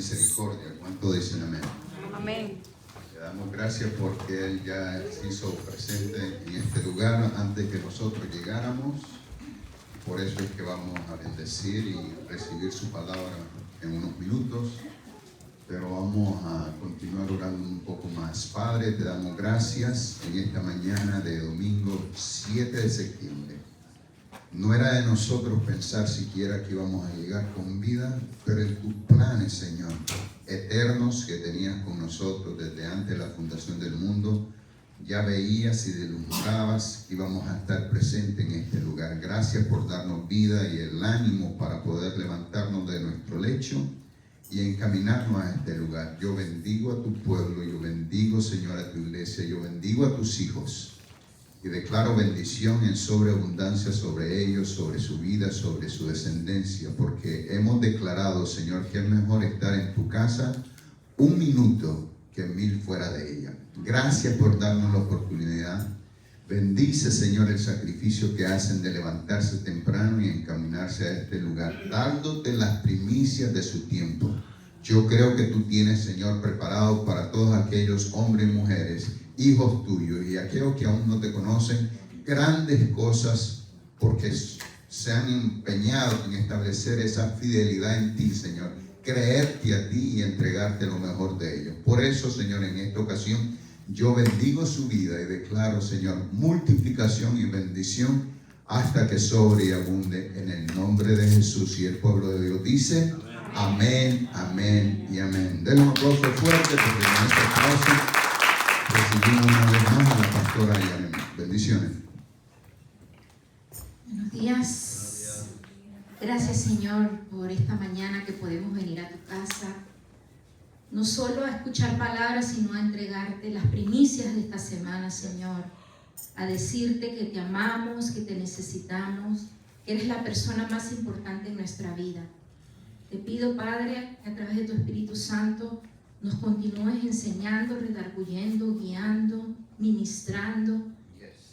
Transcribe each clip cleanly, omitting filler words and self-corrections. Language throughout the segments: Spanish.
misericordia. ¿Cuánto dicen amén? Amén. Le damos gracias porque Él ya se hizo presente en este lugar antes que nosotros llegáramos. Por eso es que vamos a bendecir y recibir su palabra en unos minutos. Pero vamos a continuar orando un poco más. Padre, te damos gracias en esta mañana de domingo 7 de septiembre. No era de nosotros pensar siquiera que íbamos a llegar con vida, pero en tus planes, Señor, eternos que tenías con nosotros desde antes de la fundación del mundo, ya veías y deslumbrabas que íbamos a estar presentes en este lugar. Gracias por darnos vida y el ánimo para poder levantarnos de nuestro lecho y encaminarnos a este lugar. Yo bendigo a tu pueblo, yo bendigo, Señor, a tu iglesia, yo bendigo a tus hijos y declaro bendición en sobreabundancia sobre ellos, sobre su vida, sobre su descendencia, porque hemos declarado, Señor, que es mejor estar en tu casa un minuto que 1000 fuera de ella. Gracias por darnos la oportunidad. Bendice, Señor, el sacrificio que hacen de levantarse temprano y encaminarse a este lugar, dándote las primicias de su tiempo. Yo creo que tú tienes, Señor, preparado para todos aquellos hombres y mujeres, hijos tuyos y aquellos que aún no te conocen, grandes cosas, porque se han empeñado en establecer esa fidelidad en ti, Señor, creerte a ti y entregarte lo mejor de ellos. Por eso, Señor, en esta ocasión yo bendigo su vida y declaro, Señor, multiplicación y bendición hasta que sobre y abunde en el nombre de Jesús. Y el pueblo de Dios dice amén, amén y amén. Denle un aplauso fuerte porque en este aplauso recibimos una vez más a la pastora Yanem. Bendiciones. Buenos días. Gracias, Señor, por esta mañana que podemos venir a tu casa. No solo a escuchar palabras, sino a entregarte las primicias de esta semana, Señor. A decirte que te amamos, que te necesitamos, que eres la persona más importante en nuestra vida. Te pido, Padre, que a través de tu Espíritu Santo nos continúes enseñando, redarguyendo, guiando, ministrando.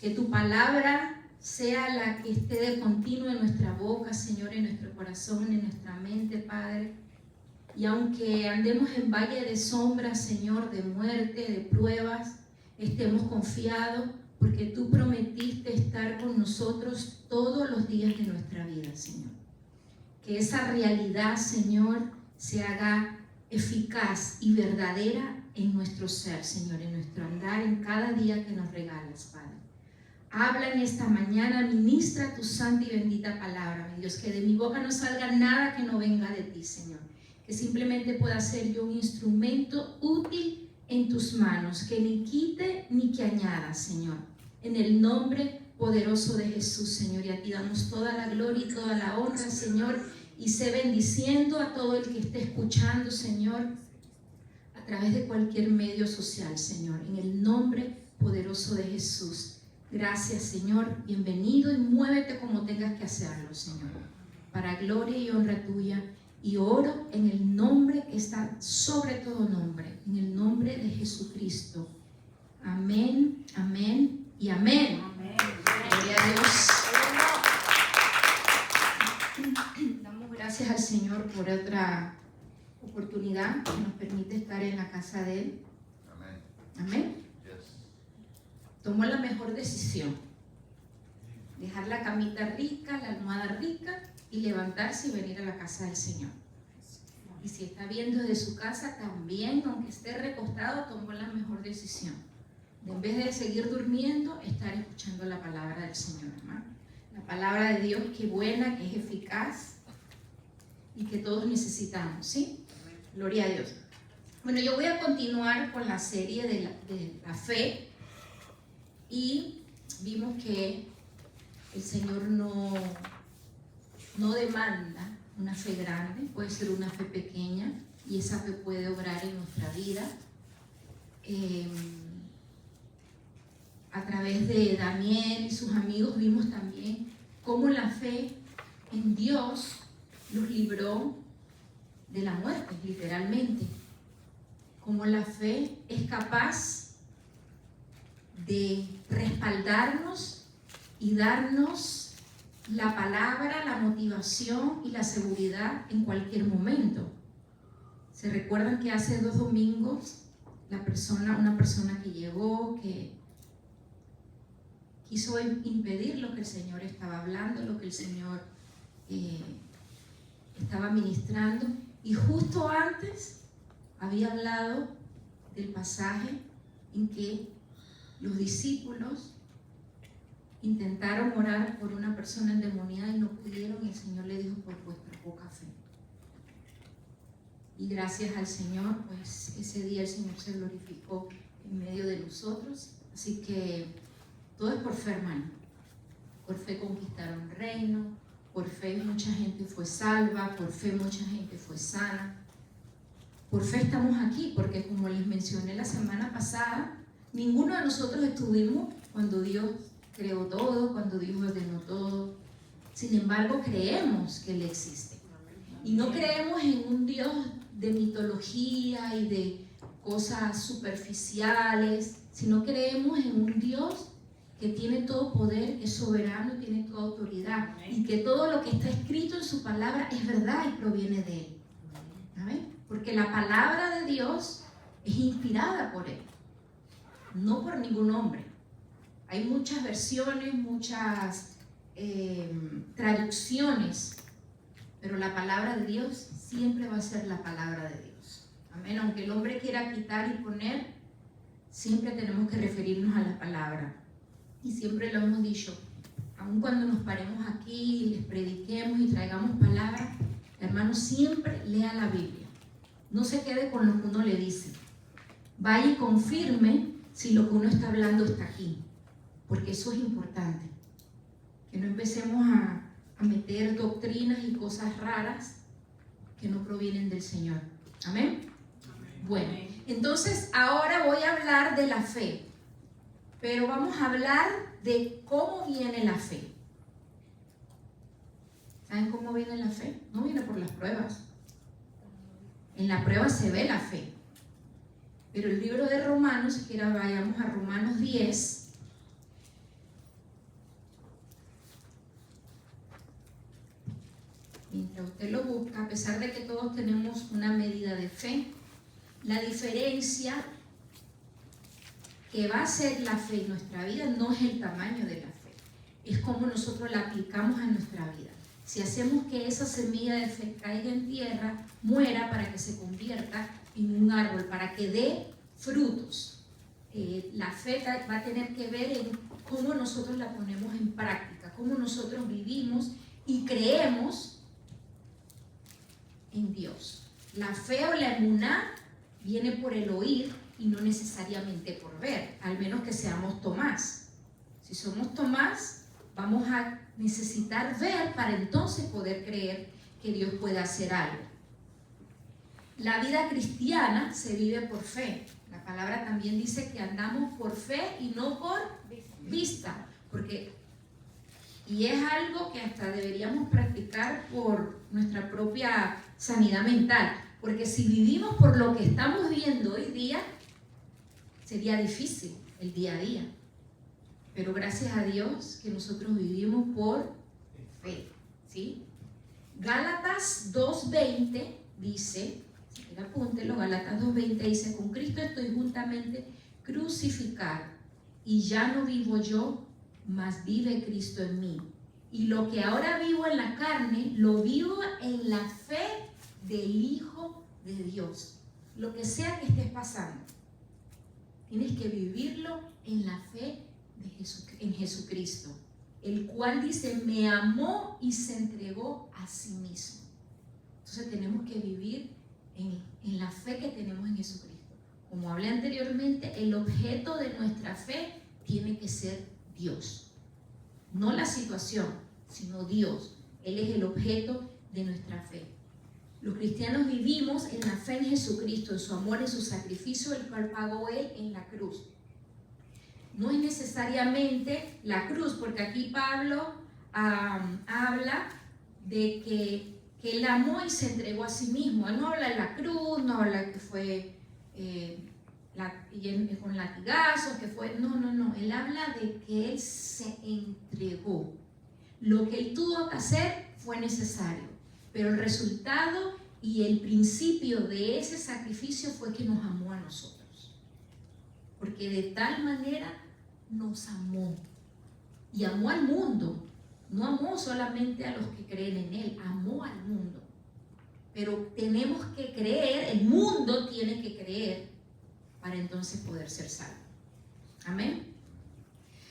Que tu palabra sea la que esté de continuo en nuestra boca, Señor, en nuestro corazón, en nuestra mente, Padre. Y aunque andemos en valle de sombras, Señor, de muerte, de pruebas, estemos confiados porque tú prometiste estar con nosotros todos los días de nuestra vida, Señor. Que esa realidad, Señor, se haga eficaz y verdadera en nuestro ser, Señor, en nuestro andar, en cada día que nos regalas, Padre. Habla en esta mañana, ministra tu santa y bendita palabra, mi Dios, que de mi boca no salga nada que no venga de ti, Señor. Que simplemente pueda ser yo un instrumento útil en tus manos, que ni quite ni que añada, Señor. En el nombre poderoso de Jesús, Señor, y a ti damos toda la gloria y toda la honra, Señor, y sé bendiciendo a todo el que esté escuchando, Señor, a través de cualquier medio social, Señor, en el nombre poderoso de Jesús. Gracias, Señor, bienvenido y muévete como tengas que hacerlo, Señor, para gloria y honra tuya. Y oro en el nombre que está sobre todo nombre, en el nombre de Jesucristo. Amén, amén y amén. Amén. Gloria a Dios. Damos gracias al Señor por otra oportunidad que nos permite estar en la casa de Él. Amén. Amén. Tomó la mejor decisión. Dejar la camita rica, la almohada rica y levantarse y venir a la casa del Señor. Y si está viendo desde su casa también, aunque esté recostado, tomó la mejor decisión. De en vez de seguir durmiendo, estar escuchando la palabra del Señor, hermano. La palabra de Dios que es buena, que es eficaz y que todos necesitamos, ¿sí? Gloria a Dios. Bueno, yo voy a continuar con la serie de la fe y vimos que el Señor no demanda una fe grande, puede ser una fe pequeña y esa fe puede obrar en nuestra vida. A través de Daniel y sus amigos vimos también cómo la fe en Dios los libró de la muerte, literalmente. Cómo la fe es capaz de respaldarnos y darnos la palabra, la motivación y la seguridad en cualquier momento. ¿Se recuerdan que hace 2 domingos una persona que llegó, que quiso impedir lo que el Señor estaba hablando, lo que el Señor estaba ministrando? Y justo antes había hablado del pasaje en que los discípulos intentaron orar por una persona endemoniada y no pudieron, y el Señor le dijo: por vuestra poca fe. Y gracias al Señor, pues ese día el Señor se glorificó en medio de nosotros. Así que todo es por fe, hermano. Por fe conquistaron el reino, por fe mucha gente fue salva, por fe mucha gente fue sana. Por fe estamos aquí, porque como les mencioné la semana pasada, ninguno de nosotros estuvimos cuando Dios creó todo, cuando Dios ordenó todo. Sin embargo, creemos que Él existe. Y no creemos en un Dios de mitología y de cosas superficiales, sino creemos en un Dios que tiene todo poder, que es soberano y tiene toda autoridad, y que todo lo que está escrito en su palabra es verdad y proviene de Él. ¿Saben? Porque la palabra de Dios es inspirada por Él, no por ningún hombre. Hay muchas versiones, muchas traducciones, pero la palabra de Dios siempre va a ser la palabra de Dios. Amén. Aunque el hombre quiera quitar y poner, siempre tenemos que referirnos a la palabra. Y siempre lo hemos dicho, aun cuando nos paremos aquí, les prediquemos y traigamos palabras, hermano, siempre lea la Biblia. No se quede con lo que uno le dice. Vaya y confirme si lo que uno está hablando está aquí, porque eso es importante. Que no empecemos a meter doctrinas y cosas raras que no provienen del Señor. ¿Amén? Bueno, entonces ahora voy a hablar de la fe, pero vamos a hablar de cómo viene la fe. ¿Saben cómo viene la fe? No viene por las pruebas. En la prueba se ve la fe. Pero el libro de Romanos, si quiera vayamos a Romanos 10. Mientras usted lo busca, a pesar de que todos tenemos una medida de fe, la diferencia que va a ser la fe en nuestra vida no es el tamaño de la fe, es cómo nosotros la aplicamos a nuestra vida. Si hacemos que esa semilla de fe caiga en tierra, muera para que se convierta en un árbol, para que dé frutos. La fe va a tener que ver en cómo nosotros la ponemos en práctica, cómo nosotros vivimos y creemos en Dios. La fe o la emuná viene por el oír y no necesariamente por ver, al menos que seamos Tomás. Si somos Tomás, vamos a necesitar ver para entonces poder creer que Dios puede hacer algo. La vida cristiana se vive por fe. La palabra también dice que andamos por fe y no por vista, y es algo que hasta deberíamos practicar por nuestra propia sanidad mental, porque si vivimos por lo que estamos viendo hoy día, sería difícil el día a día. Pero gracias a Dios que nosotros vivimos por fe, ¿sí? Gálatas 2:20 dice, apúntelo, Gálatas 2:20 dice: con Cristo estoy juntamente crucificado, y ya no vivo yo, mas vive Cristo en mí. Y lo que ahora vivo en la carne, lo vivo en la fe del Hijo de Dios. Lo que sea que estés pasando, tienes que vivirlo en la fe en Jesucristo, el cual dice: me amó y se entregó a sí mismo. Entonces tenemos que vivir en la fe que tenemos en Jesucristo. Como hablé anteriormente, el objeto de nuestra fe tiene que ser Dios, no la situación, sino Dios. Él es el objeto de nuestra fe. Los cristianos vivimos en la fe en Jesucristo, en su amor, en su sacrificio, el cual pagó Él en la cruz. No es necesariamente la cruz, porque aquí Pablo habla de que Él amó y se entregó a sí mismo. Él no habla de la cruz, no habla que fue con latigazos, que fue... No. Él habla de que Él se entregó. Lo que Él tuvo que hacer fue necesario, pero el resultado Y el principio de ese sacrificio fue que nos amó a nosotros. Porque de tal manera nos amó. Y amó al mundo. No amó solamente a los que creen en Él, amó al mundo. Pero tenemos que creer, el mundo tiene que creer para entonces poder ser salvo. Amén.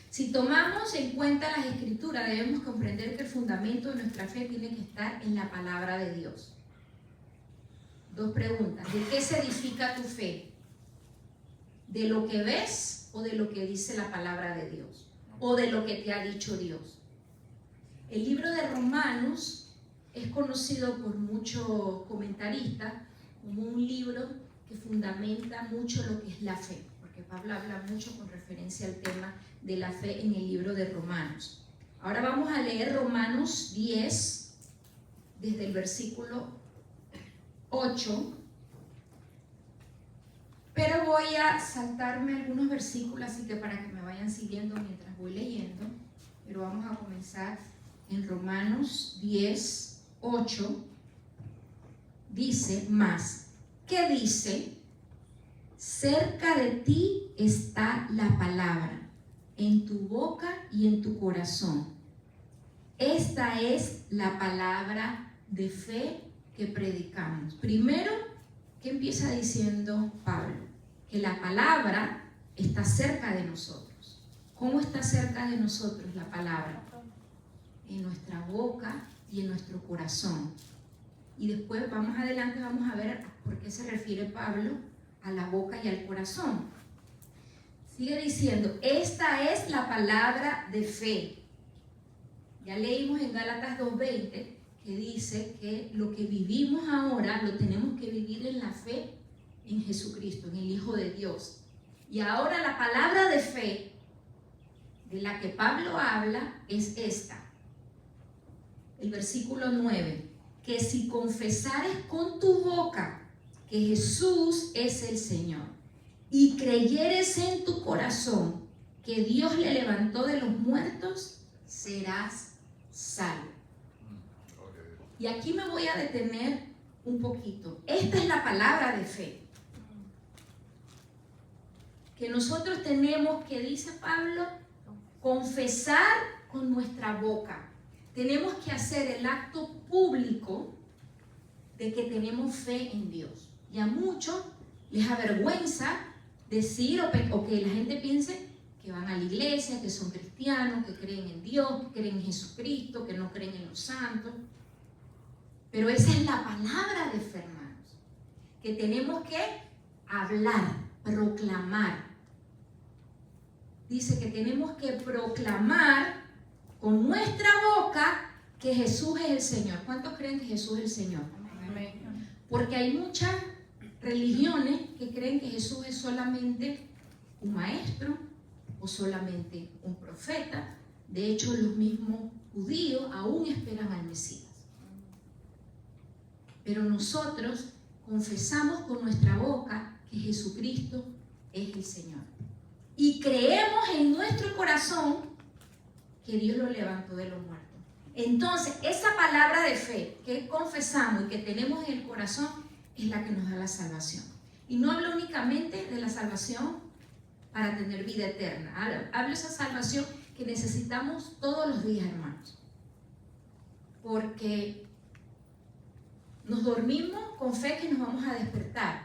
Si tomamos en cuenta las Escrituras, debemos comprender que el fundamento de nuestra fe tiene que estar en la palabra de Dios. Dos preguntas. ¿De qué se edifica tu fe? ¿De lo que ves o de lo que dice la palabra de Dios? ¿O de lo que te ha dicho Dios? El libro de Romanos es conocido por muchos comentaristas como un libro que fundamenta mucho lo que es la fe, porque Pablo habla mucho con referencia al tema de la fe en el libro de Romanos. Ahora vamos a leer Romanos 10, desde el versículo 8, pero voy a saltarme algunos versículos, así que para que me vayan siguiendo mientras voy leyendo, pero vamos a comenzar en Romanos 10, 8, dice más. ¿Qué dice? Cerca de ti está la palabra, en tu boca y en tu corazón. Esta es la palabra de fe que predicamos. Primero, ¿qué empieza diciendo Pablo? Que la palabra está cerca de nosotros. ¿Cómo está cerca de nosotros la palabra? En nuestra boca y en nuestro corazón. Y después, vamos adelante, vamos a ver por qué se refiere Pablo a la boca y al corazón. Sigue diciendo, esta es la palabra de fe. Ya leímos en Gálatas 2:20 que dice que lo que vivimos ahora lo tenemos que vivir en la fe en Jesucristo, en el Hijo de Dios. Y ahora la palabra de fe de la que Pablo habla es esta. El versículo 9. Que si confesares con tu boca que Jesús es el Señor y creyeres en tu corazón que Dios le levantó de los muertos, serás salvo. Y aquí me voy a detener un poquito. Esta es la palabra de fe que nosotros tenemos, que dice Pablo, confesar con nuestra boca. Tenemos que hacer el acto público de que tenemos fe en Dios. Y a muchos les avergüenza decir o que la gente piense que van a la iglesia, que son cristianos, que creen en Dios, que creen en Jesucristo, que no creen en los santos. Pero esa es la palabra de fe, hermanos, que tenemos que hablar, proclamar. Dice que tenemos que proclamar con nuestra boca que Jesús es el Señor. ¿Cuántos creen que Jesús es el Señor? Amén. Porque hay muchas religiones que creen que Jesús es solamente un maestro o solamente un profeta. De hecho, los mismos judíos aún esperan al Mesías. Pero nosotros confesamos con nuestra boca que Jesucristo es el Señor. Y creemos en nuestro corazón que Dios lo levantó de los muertos. Entonces, esa palabra de fe que confesamos y que tenemos en el corazón es la que nos da la salvación. Y no hablo únicamente de la salvación para tener vida eterna. Hablo de esa salvación que necesitamos todos los días, hermanos. Porque nos dormimos con fe que nos vamos a despertar.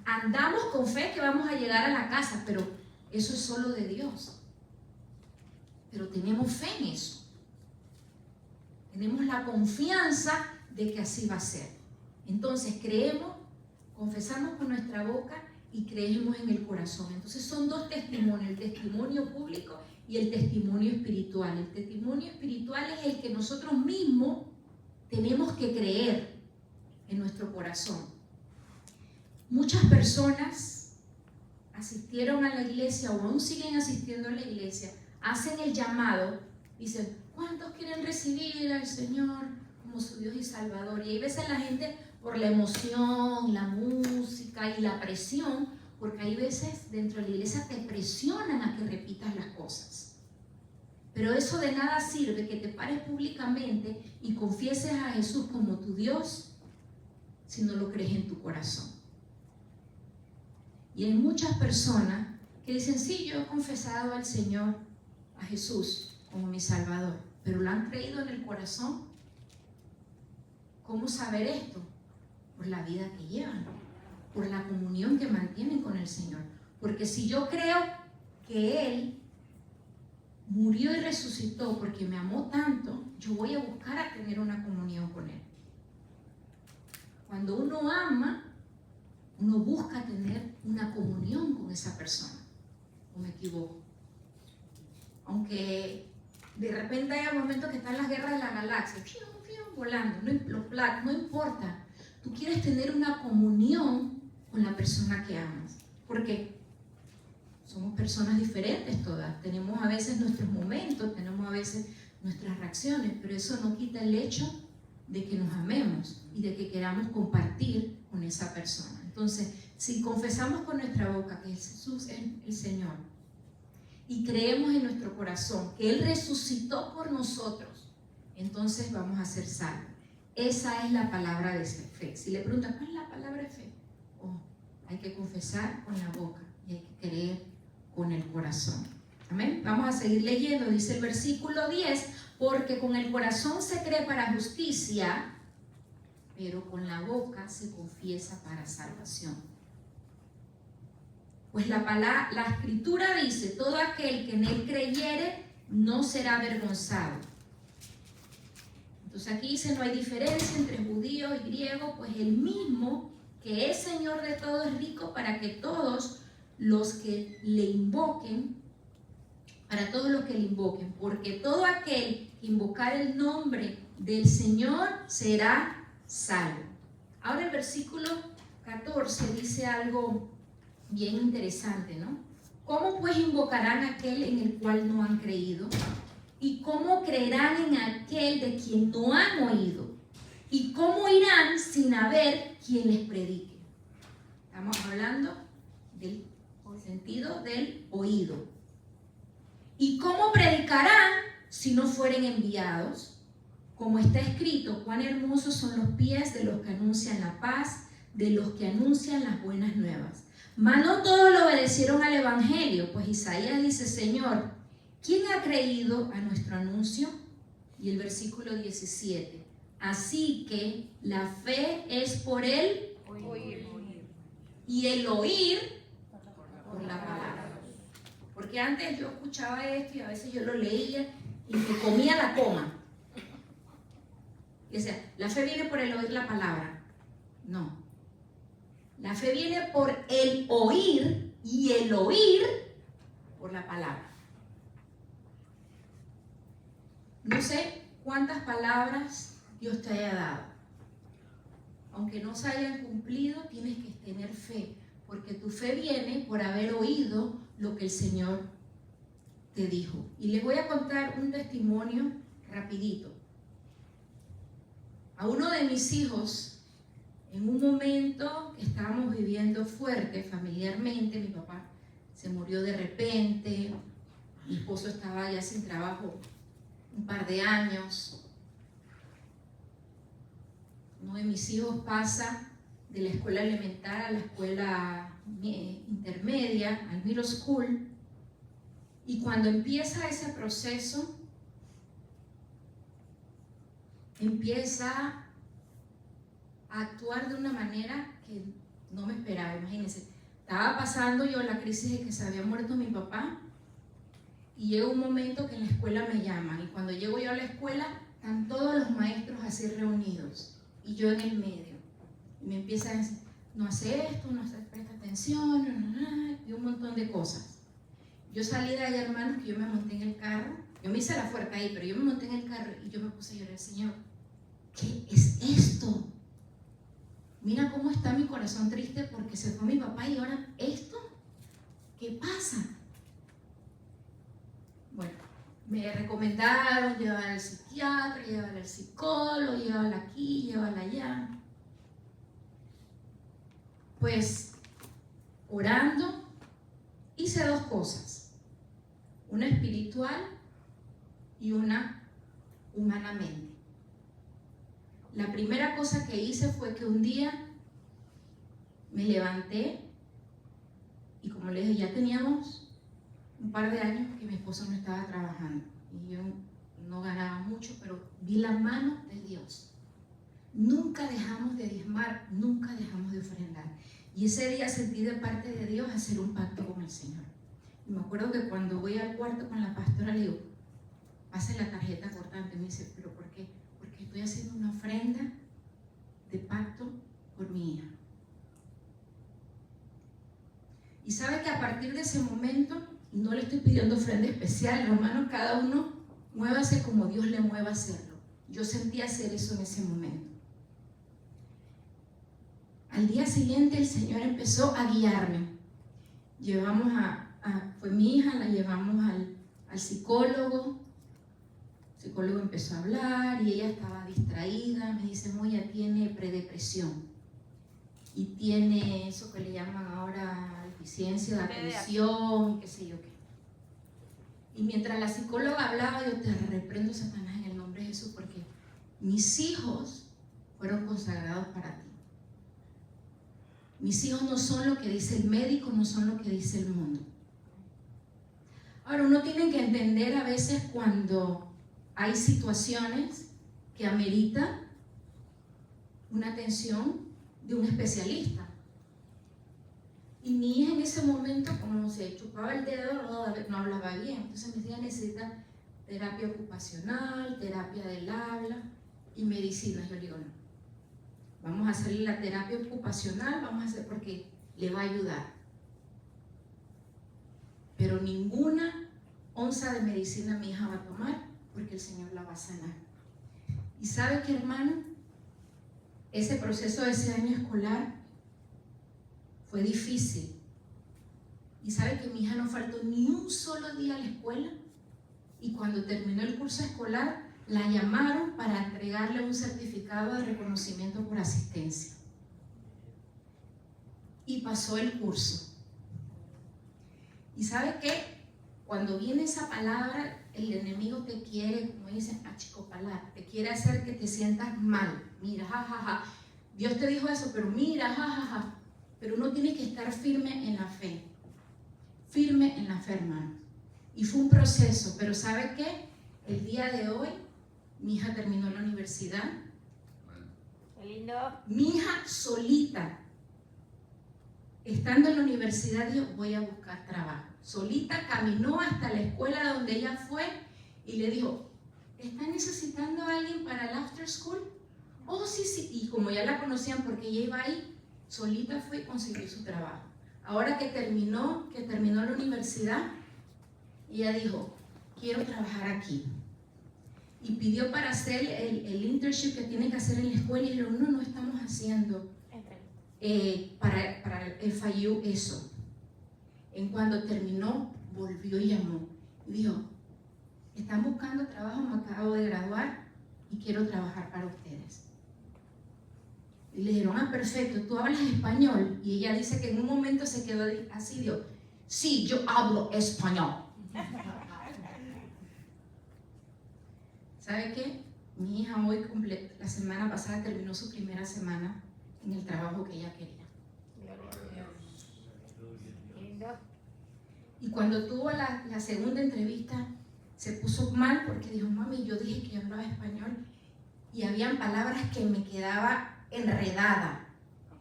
Andamos con fe que vamos a llegar a la casa, pero eso es solo de Dios. Pero tenemos fe en eso. Tenemos la confianza de que así va a ser. Entonces creemos, confesamos con nuestra boca y creemos en el corazón. Entonces son dos testimonios, el testimonio público y el testimonio espiritual. El testimonio espiritual es el que nosotros mismos tenemos que creer en nuestro corazón. Muchas personas asistieron a la iglesia o aún siguen asistiendo a la iglesia, hacen el llamado, dicen, ¿cuántos quieren recibir al Señor como su Dios y Salvador? Y hay veces la gente, por la emoción, la música y la presión, porque hay veces dentro de la iglesia te presionan a que repitas las cosas. Pero eso de nada sirve que te pares públicamente y confieses a Jesús como tu Dios si no lo crees en tu corazón. Y hay muchas personas que dicen, sí, yo he confesado al Señor, a Jesús, como mi Salvador, pero lo han creído en el corazón. ¿Cómo saber esto? Por la vida que llevan, por la comunión que mantienen con el Señor. Porque si yo creo que Él murió y resucitó porque me amó tanto, yo voy a buscar a tener una comunión con Él. Cuando uno ama, uno busca tener una comunión con esa persona. ¿O me equivoco? Aunque de repente haya momentos que están las guerras de la galaxia, volando, no importa. Tú quieres tener una comunión con la persona que amas. Porque somos personas diferentes todas. Tenemos a veces nuestros momentos, tenemos a veces nuestras reacciones, pero eso no quita el hecho de que nos amemos y de que queramos compartir con esa persona. Entonces, si confesamos con nuestra boca que Jesús es el Señor y creemos en nuestro corazón que Él resucitó por nosotros, entonces vamos a ser salvos. Esa es la palabra de fe. Si le preguntan, ¿cuál es la palabra de fe? Hay que confesar con la boca y hay que creer con el corazón. Amén. Vamos a seguir leyendo. Dice el versículo 10, porque con el corazón se cree para justicia, pero con la boca se confiesa para salvación. Pues la escritura dice, todo aquel que en Él creyere no será avergonzado. Entonces aquí dice, no hay diferencia entre judío y griego, pues el mismo que es Señor de todo es rico para que todos los que le invoquen, porque todo aquel que invocar el nombre del Señor será salvo. Ahora el versículo 14 dice algo bien interesante, ¿no? ¿Cómo pues invocarán a aquel en el cual no han creído? ¿Y cómo creerán en aquel de quien no han oído? ¿Y cómo irán sin haber quien les predique? Estamos hablando del sentido del oído. ¿Y cómo predicarán si no fueren enviados? Como está escrito, cuán hermosos son los pies de los que anuncian la paz, de los que anuncian las buenas nuevas. Mas no todos lo obedecieron al evangelio, pues Isaías dice, Señor, ¿quién ha creído a nuestro anuncio? Y el versículo 17, así que la fe es por el oír. Y el oír por la palabra. Porque antes yo escuchaba esto y a veces yo lo leía y me comía la coma. Y decía, la fe viene por el oír la palabra. No. La fe viene por el oír y el oír por la palabra. No sé cuántas palabras Dios te haya dado. Aunque no se hayan cumplido, tienes que tener fe, porque tu fe viene por haber oído lo que el Señor te dijo. Y les voy a contar un testimonio rapidito. A uno de mis hijos, en un momento que estábamos viviendo fuerte familiarmente, mi papá se murió de repente, mi esposo estaba ya sin trabajo un par de años. Uno de mis hijos pasa de la escuela elemental a la escuela intermedia, al middle school, y cuando empieza ese proceso, empieza a actuar de una manera que no me esperaba. Imagínense, estaba pasando yo la crisis de que se había muerto mi papá, y llega un momento que en la escuela me llaman, y cuando llego yo a la escuela, están todos los maestros así reunidos, y yo en el medio, y me empiezan a decir, no hace esto, no hace, presta atención, y un montón de cosas. Yo salí de allá, hermanos, que yo me monté en el carro, yo me hice la fuerte ahí, pero yo me monté en el carro, y yo me puse a llorar, Señor, ¿qué es esto? Mira cómo está mi corazón triste porque se fue mi papá, y ahora esto, ¿qué pasa? Bueno, me recomendaron llevar al psiquiatra, llevar al psicólogo, llevarla aquí, llevarla allá. Pues, orando, hice dos cosas. Una espiritual y una humanamente. la primera cosa que hice fue que un día me levanté y como les dije, ya teníamos un par de años que mi esposo no estaba trabajando y yo no ganaba mucho, pero vi la mano de Dios. Nunca dejamos de diezmar, nunca dejamos de ofrendar. Y ese día sentí de parte de Dios hacer un pacto con el Señor. Y me acuerdo que cuando voy al cuarto con la pastora le digo, pase la tarjeta cortante. Me dice, ¿pero por qué? Porque estoy haciendo una ofrenda de pacto por mi hija. Y sabe que a partir de ese momento, no le estoy pidiendo ofrenda especial, hermanos, cada uno muévase como Dios le mueva a hacerlo. Yo sentí hacer eso en ese momento. Al día siguiente el Señor empezó a guiarme. Llevamos fue mi hija, la llevamos al psicólogo. El psicólogo empezó a hablar y ella estaba distraída. Me dice, Moya tiene predepresión y tiene eso que le llaman ahora deficiencia de atención, qué sé yo qué. Y mientras la psicóloga hablaba, yo te reprendo, Satanás, en el nombre de Jesús, porque mis hijos fueron consagrados para ti. Mis hijos no son lo que dice el médico, no son lo que dice el mundo. Ahora, uno tiene que entender a veces cuando hay situaciones que ameritan una atención de un especialista. Y mi hija en ese momento, como se chupaba el dedo, no hablaba bien. Entonces me decía, necesita terapia ocupacional, terapia del habla y medicina. Yo le digo, no. Vamos a hacerle la terapia ocupacional, vamos a hacer porque le va a ayudar. Pero ninguna onza de medicina mi hija va a tomar porque el Señor la va a sanar. ¿Y sabe qué, hermano? Ese proceso de ese año escolar fue difícil. ¿Y sabe que mi hija no faltó ni un solo día a la escuela? Y cuando terminó el curso escolar, la llamaron para entregarle un certificado de reconocimiento por asistencia. Y pasó el curso. ¿Y sabe qué? Cuando viene esa palabra, el enemigo te quiere, como dicen, achicopalar, te quiere hacer que te sientas mal. Mira, jajaja, Dios te dijo eso, pero mira, jajaja. Pero uno tiene que estar firme en la fe. Firme en la fe, hermano. Y fue un proceso, pero ¿sabe qué? El día de hoy, mi hija terminó la universidad. Qué lindo. Mi hija solita, estando en la universidad, dijo, voy a buscar trabajo. Solita caminó hasta la escuela donde ella fue y le dijo, ¿está necesitando a alguien para el after school? Oh, sí, sí. Y como ya la conocían porque ella iba ahí, solita fue y consiguió su trabajo. Ahora que terminó la universidad, ella dijo, quiero trabajar aquí. Y pidió para hacer el internship que tiene que hacer en la escuela y le dijo, no estamos haciendo para el FIU eso. En cuando terminó, volvió y llamó y dijo, están buscando trabajo, me acabo de graduar y quiero trabajar para ustedes. Y le dijeron, perfecto, ¿tú hablas español? Y ella dice que en un momento se quedó así, dijo, sí, yo hablo español. ¿Sabe qué? Mi hija hoy, la semana pasada, terminó su primera semana en el trabajo que ella quería. Y cuando tuvo la segunda entrevista, se puso mal porque dijo, mami, yo dije que hablaba español y habían palabras que me quedaba enredada.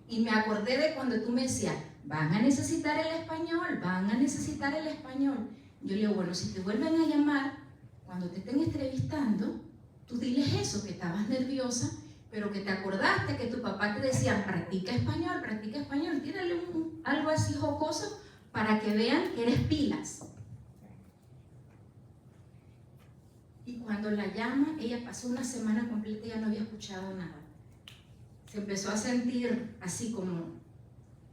Y me acordé de cuando tú me decías, van a necesitar el español, van a necesitar el español. Yo le digo, bueno, si te vuelven a llamar, cuando te estén entrevistando, tú diles eso, que estabas nerviosa, pero que te acordaste que tu papá te decía, practica español, tírale algo así jocoso para que vean que eres pilas. Y cuando la llama, ella pasó una semana completa y ya no había escuchado nada. Se empezó a sentir así como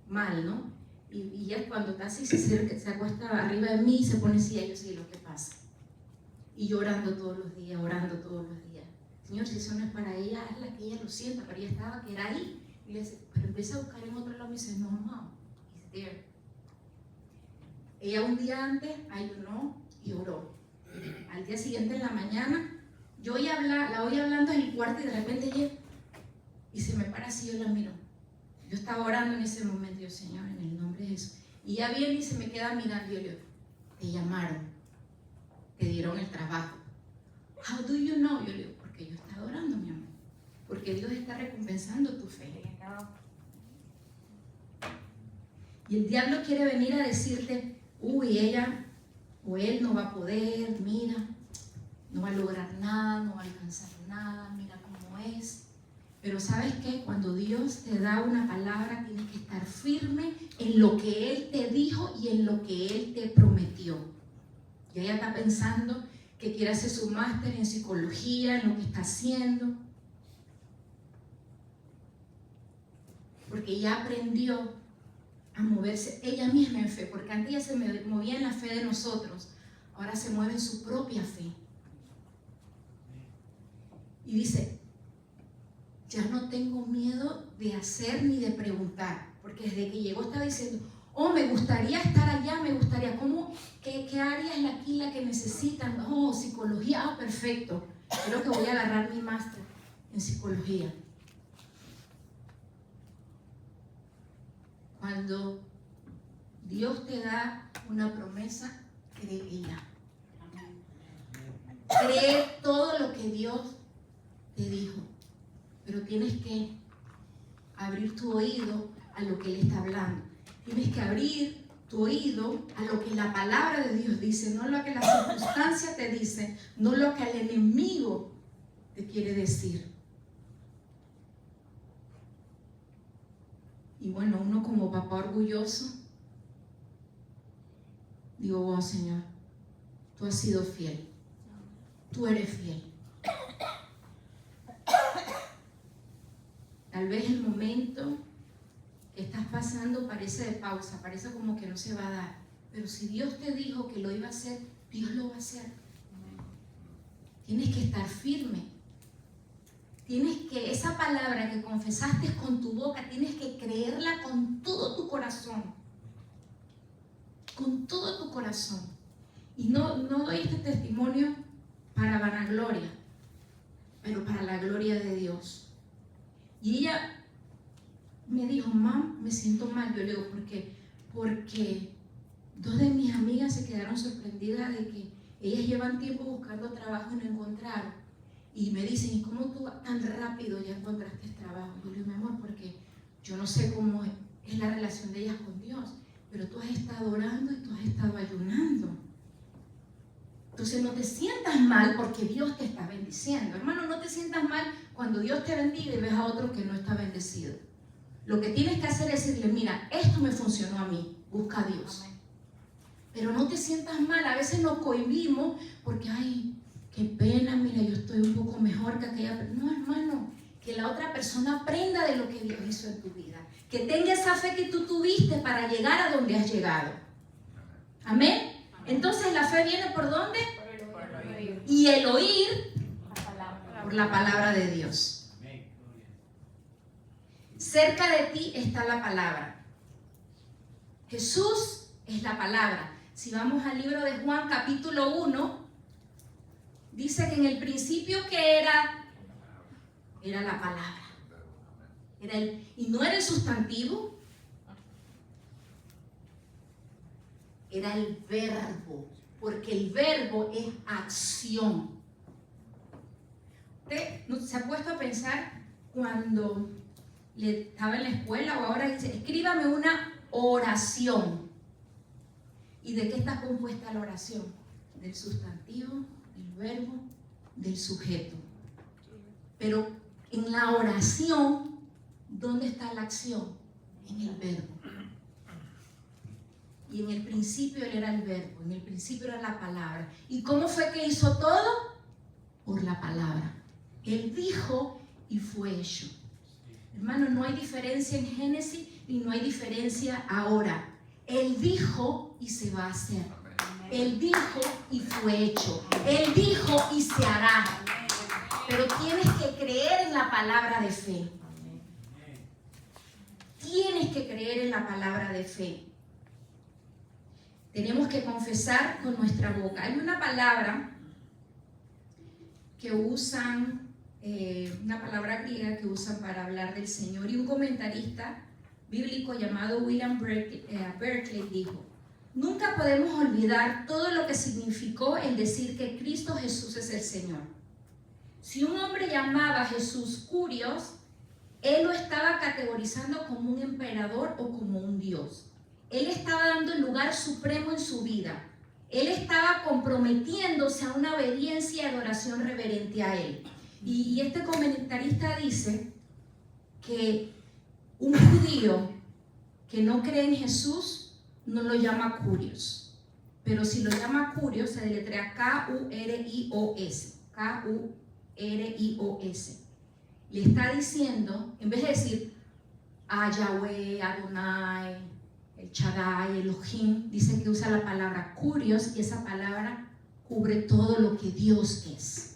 mal, ¿no? Y ya cuando está así, se acuesta arriba de mí y se pone así, yo sé lo que pasa. Y llorando todos los días. Señor, si eso no es para ella, hazla que ella lo sienta, pero ella estaba que era ahí. Y le dice, pero empieza a buscar en otro lado y me dice, no, mom, it's there. Ella un día antes ayunó y oró. Al día siguiente en la mañana, la oí hablando en el cuarto y de repente ella Y se me para así, yo la miro. Yo estaba orando en ese momento, yo, Señor, en el nombre de Jesús. Y ya viene y se me queda mirando, yo le digo, te llamaron, te dieron el trabajo. How do you know? Yo le digo, porque yo estaba orando, mi amor. Porque Dios está recompensando tu fe. Y el diablo quiere venir a decirte, uy, ella o él no va a poder, mira, no va a lograr nada, no va a alcanzar nada, mira cómo es. Pero ¿sabes qué? Cuando Dios te da una palabra, tienes que estar firme en lo que Él te dijo y en lo que Él te prometió. Y ella está pensando que quiere hacer su máster en psicología, en lo que está haciendo. Porque ya aprendió a moverse ella misma en fe, porque antes ella se movía en la fe de nosotros, ahora se mueve en su propia fe. Y dice, ya no tengo miedo de hacer ni de preguntar, porque desde que llegó está diciendo, oh, me gustaría estar allá, me gustaría, ¿cómo? ¿Qué área es aquí la que necesitan? Oh, psicología, ah, perfecto, creo que voy a agarrar mi máster en psicología. Cuando Dios te da una promesa, créela. Cree todo lo que Dios te dijo, pero tienes que abrir tu oído a lo que Él está hablando. Tienes que abrir tu oído a lo que la palabra de Dios dice, no lo que la circunstancia te dice, no lo que el enemigo te quiere decir. Y bueno, uno como papá orgulloso, digo, oh Señor, tú has sido fiel, tú eres fiel. Tal vez el momento que estás pasando parece de pausa, parece como que no se va a dar, pero si Dios te dijo que lo iba a hacer, Dios lo va a hacer. Tienes que estar firme. Tienes que, esa palabra que confesaste con tu boca, tienes que creerla con todo tu corazón. Con todo tu corazón. Y no doy este testimonio para vanagloria, pero para la gloria de Dios. Y ella me dijo, mam, me siento mal. Yo le digo, ¿por qué? Porque dos de mis amigas se quedaron sorprendidas de que ellas llevan tiempo buscando trabajo y no encontraron. Y me dicen, ¿y cómo tú tan rápido ya encontraste trabajo? Yo le digo, mi amor, porque yo no sé cómo es la relación de ellas con Dios, pero tú has estado orando y tú has estado ayunando. Entonces no te sientas mal porque Dios te está bendiciendo. Hermano, no te sientas mal cuando Dios te bendiga y ves a otro que no está bendecido. Lo que tienes que hacer es decirle, mira, esto me funcionó a mí, busca a Dios. Pero no te sientas mal, a veces nos cohibimos porque, ay, qué pena, mira, yo estoy un poco mejor que aquella persona. No, hermano, que la otra persona aprenda de lo que Dios hizo en tu vida. Que tenga esa fe que tú tuviste para llegar a donde has llegado. Amén. Entonces la fe viene ¿por dónde? Por el oír. Y el oír Por la palabra de Dios. Cerca de ti está la palabra. Jesús es la palabra. Si vamos al libro de Juan capítulo 1, dice que en el principio que era la palabra. Y no era el sustantivo, era el verbo, porque el verbo es acción. ¿Usted se ha puesto a pensar cuando estaba en la escuela o ahora dice, escríbame una oración? ¿Y de qué está compuesta la oración? Del sustantivo, del verbo, del sujeto. Pero en la oración, ¿dónde está la acción? En el verbo. Y en el principio Él era el verbo, en el principio era la palabra. ¿Y cómo fue que hizo todo? Por la palabra. Él dijo y fue hecho. Hermano, no hay diferencia en Génesis y no hay diferencia ahora. Él dijo y se va a hacer. Él dijo y fue hecho. Él dijo y se hará. Pero tienes que creer en la palabra de fe. Tienes que creer en la palabra de fe. Tenemos que confesar con nuestra boca. Hay una palabra que usan una palabra griega que usan para hablar del Señor, y un comentarista bíblico llamado William Berkeley dijo: nunca podemos olvidar todo lo que significó el decir que Cristo Jesús es el Señor. Si un hombre llamaba a Jesús Curios, él lo estaba categorizando como un emperador o como un Dios. Él estaba dando el lugar supremo en su vida. Él estaba comprometiéndose a una obediencia y adoración reverente a Él. Y este comentarista dice que un judío que no cree en Jesús no lo llama Curios. Pero si lo llama Curios, se deletrea K-U-R-I-O-S. K-U-R-I-O-S. Le está diciendo, en vez de decir a Yahweh, Adonai, el Shaddai, Elohim, dice que usa la palabra Curios, y esa palabra cubre todo lo que Dios es.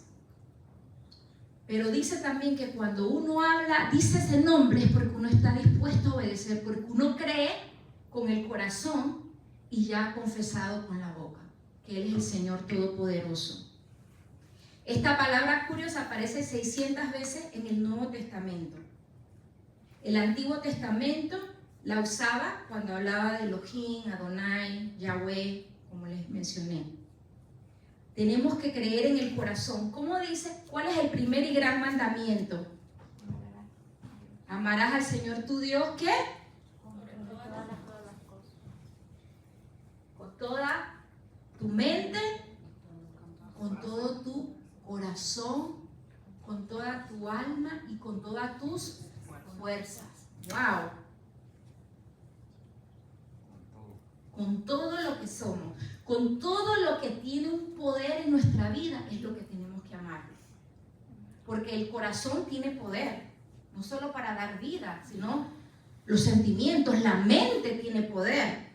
Pero dice también que cuando uno habla, dice ese nombre, es porque uno está dispuesto a obedecer, porque uno cree con el corazón y ya ha confesado con la boca que Él es el Señor Todopoderoso. Esta palabra Curios aparece 600 veces en el Nuevo Testamento. El Antiguo Testamento la usaba cuando hablaba de Elohim, Adonai, Yahweh, como les mencioné. Tenemos que creer en el corazón. ¿Cómo dice? ¿Cuál es el primer y gran mandamiento? Amarás al Señor tu Dios, ¿qué? Con toda tu mente, con todo tu corazón, con toda tu alma y con todas tus fuerzas. ¡Wow! Con todo lo que somos, con todo lo que tiene un poder en nuestra vida, es lo que tenemos que amar. Porque el corazón tiene poder, no solo para dar vida, sino los sentimientos, la mente tiene poder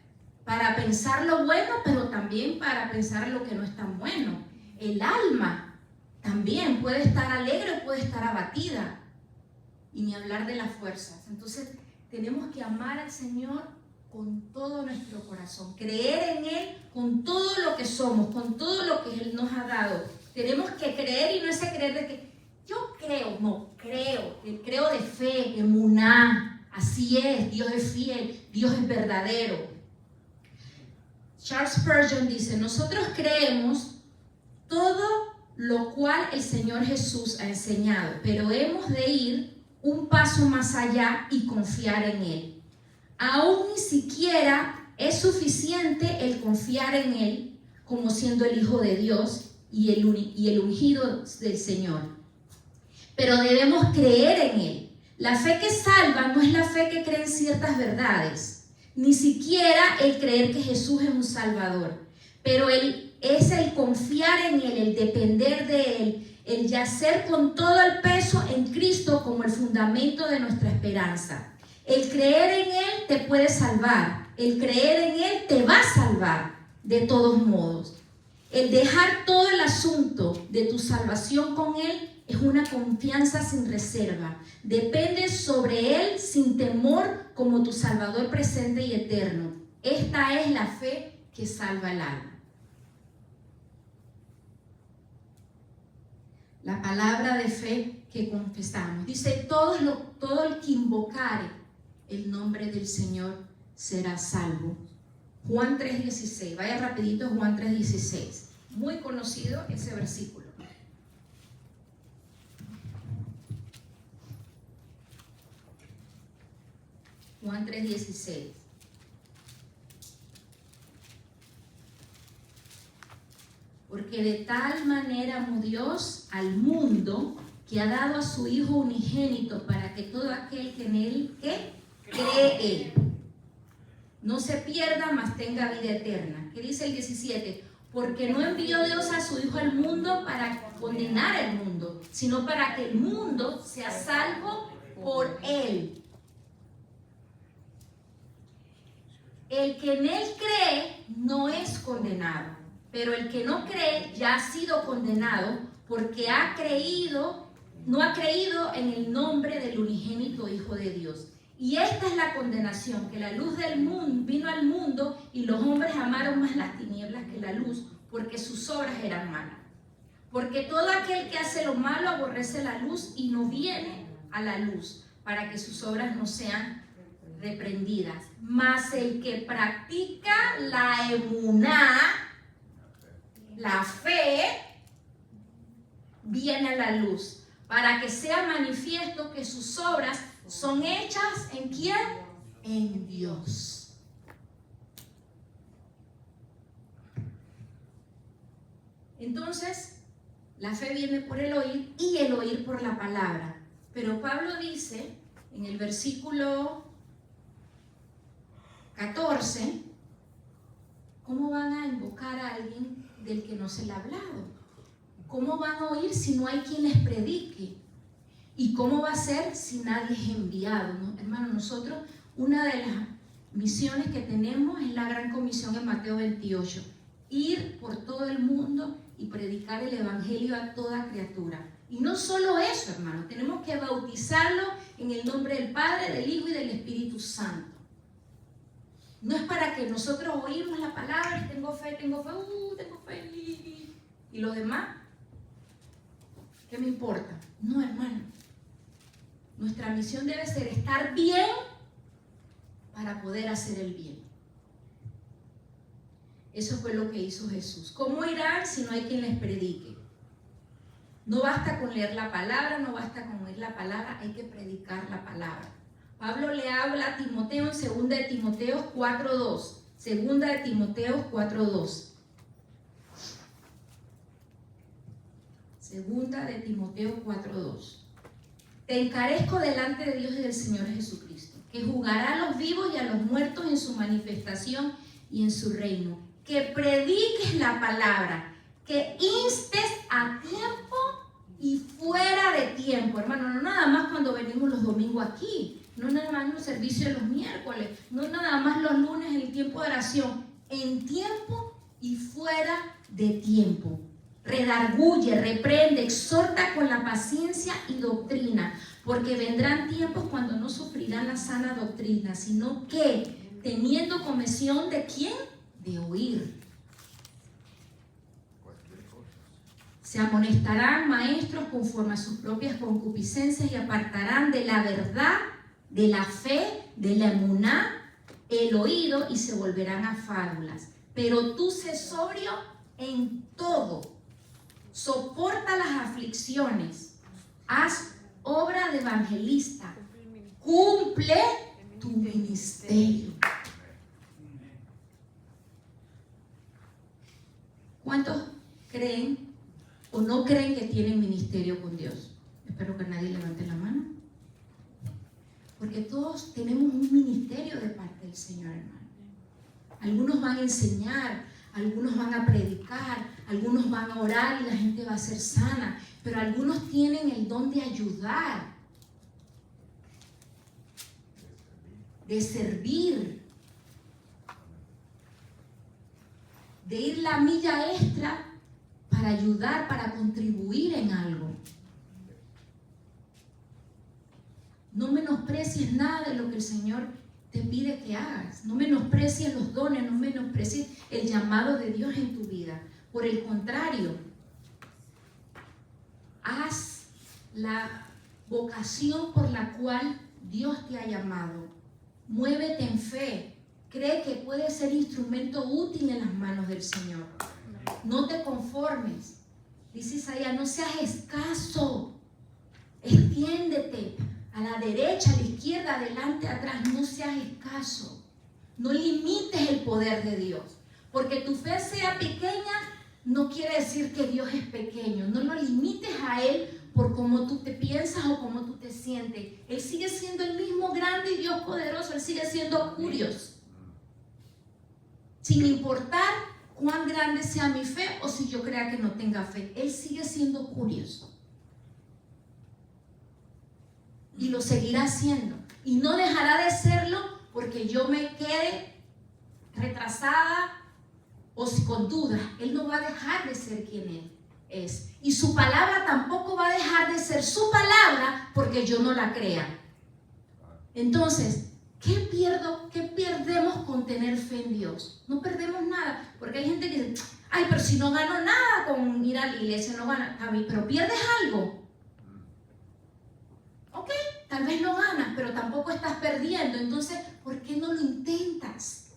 para pensar lo bueno, pero también para pensar lo que no es tan bueno. El alma también puede estar alegre o puede estar abatida, y ni hablar de las fuerzas. Entonces tenemos que amar al Señor con todo nuestro corazón, creer en Él con todo lo que somos, con todo lo que Él nos ha dado. Tenemos que creer, y no ese creer de que yo creo, no, creo de fe, emuná, así es, Dios es fiel, Dios es verdadero. Charles Spurgeon dice: nosotros creemos todo lo cual el Señor Jesús ha enseñado, pero hemos de ir un paso más allá y confiar en Él. Aún ni siquiera es suficiente el confiar en Él como siendo el Hijo de Dios y el ungido del Señor, pero debemos creer en Él. La fe que salva no es la fe que cree en ciertas verdades, ni siquiera el creer que Jesús es un Salvador, pero es el confiar en Él, el depender de Él, el yacer con todo el peso en Cristo como el fundamento de nuestra esperanza. El creer en Él te puede salvar, el creer en Él te va a salvar de todos modos. El dejar todo el asunto de tu salvación con Él es una confianza sin reserva. Dependes sobre Él sin temor como tu Salvador presente y eterno. Esta es la fe que salva el alma. La palabra de fe que confesamos dice: todo el que invocare el nombre del Señor será salvo. Juan 3:16, vaya rapidito, Juan 3:16, muy conocido ese versículo. Juan 3:16. Porque de tal manera amó Dios al mundo, que ha dado a su Hijo unigénito, para que todo aquel que en Él cree no se pierda, mas tenga vida eterna. ¿Qué dice el 17? Porque no envió Dios a su Hijo al mundo para condenar al mundo, sino para que el mundo sea salvo por Él. El que en Él cree no es condenado, pero el que no cree ya ha sido condenado, porque no ha creído en el nombre del unigénito Hijo de Dios. Y esta es la condenación, que la luz del mundo vino al mundo, y los hombres amaron más las tinieblas que la luz, porque sus obras eran malas. Porque todo aquel que hace lo malo aborrece la luz y no viene a la luz, para que sus obras no sean reprendidas. Mas el que practica la emuná, la fe, viene a la luz, para que sea manifiesto que sus obras son hechas ¿en quién? En Dios. Entonces, la fe viene por el oír y el oír por la palabra. Pero Pablo dice en el versículo 14, ¿cómo van a invocar a alguien del que no se le ha hablado? ¿Cómo van a oír si no hay quien les predique? ¿Y cómo va a ser si nadie es enviado? ¿No? Hermano, nosotros, una de las misiones que tenemos es la gran comisión en Mateo 28. Ir por todo el mundo y predicar el evangelio a toda criatura. Y no solo eso, hermano, tenemos que bautizarlo en el nombre del Padre, del Hijo y del Espíritu Santo. No es para que nosotros oímos la palabra y tengo fe, y los demás, ¿qué me importa? No, hermano. Nuestra misión debe ser estar bien para poder hacer el bien. Eso fue lo que hizo Jesús. ¿Cómo irán si no hay quien les predique? No basta con leer la palabra, no basta con oír la palabra, hay que predicar la palabra. Pablo le habla a Timoteo en 2 de Timoteo 4:2. 2 de Timoteo 4:2. 2 de Timoteo 4:2. Te encarezco delante de Dios y del Señor Jesucristo, que juzgará a los vivos y a los muertos en su manifestación y en su reino. Que prediques la palabra, que instes a tiempo y fuera de tiempo. Hermano, no nada más cuando venimos los domingos aquí, no nada más en los servicios de los miércoles, no nada más los lunes en el tiempo de oración, en tiempo y fuera de tiempo. Redarguye, reprende, exhorta con la paciencia y doctrina, porque vendrán tiempos cuando no sufrirán la sana doctrina, sino que teniendo comezón de ¿quién? De oír. Se amonestarán maestros conforme a sus propias concupiscencias y apartarán de la verdad, de la fe, de la emuná, el oído y se volverán a fábulas. Pero tú sé sobrio en todo. Soporta las aflicciones, haz obra de evangelista, cumple tu ministerio. ¿Cuántos creen o no creen que tienen ministerio con Dios? Espero que nadie levante la mano. Porque todos tenemos un ministerio de parte del Señor, hermano. Algunos van a enseñar, algunos van a predicar, algunos van a orar y la gente va a ser sana, pero algunos tienen el don de ayudar, de servir, de ir la milla extra para ayudar, para contribuir en algo. No menosprecies nada de lo que el Señor te pide que hagas. No menosprecies los dones, no menosprecies el llamado de Dios en tu vida. Por el contrario, haz la vocación por la cual Dios te ha llamado. Muévete en fe. Cree que puedes ser instrumento útil en las manos del Señor. No te conformes. Dice Isaías, no seas escaso. Extiéndete a la derecha, a la izquierda, adelante, atrás. No seas escaso. No limites el poder de Dios. Porque tu fe sea pequeña no quiere decir que Dios es pequeño. No lo limites a Él por cómo tú te piensas o cómo tú te sientes. Él sigue siendo el mismo grande y Dios poderoso. Él sigue siendo curioso. Sin importar cuán grande sea mi fe o si yo crea que no tenga fe. Él sigue siendo curioso. Y lo seguirá haciendo. Y no dejará de serlo porque yo me quede retrasada o con dudas. Él no va a dejar de ser quien Él es. Y su palabra tampoco va a dejar de ser su palabra porque yo no la crea. Entonces, ¿qué perdemos con tener fe en Dios? No perdemos nada. Porque hay gente que dice, ay, pero si no gano nada con venir a la iglesia, no ganas, pero pierdes algo. Ok, tal vez no ganas, pero tampoco estás perdiendo. Entonces, ¿por qué no lo intentas?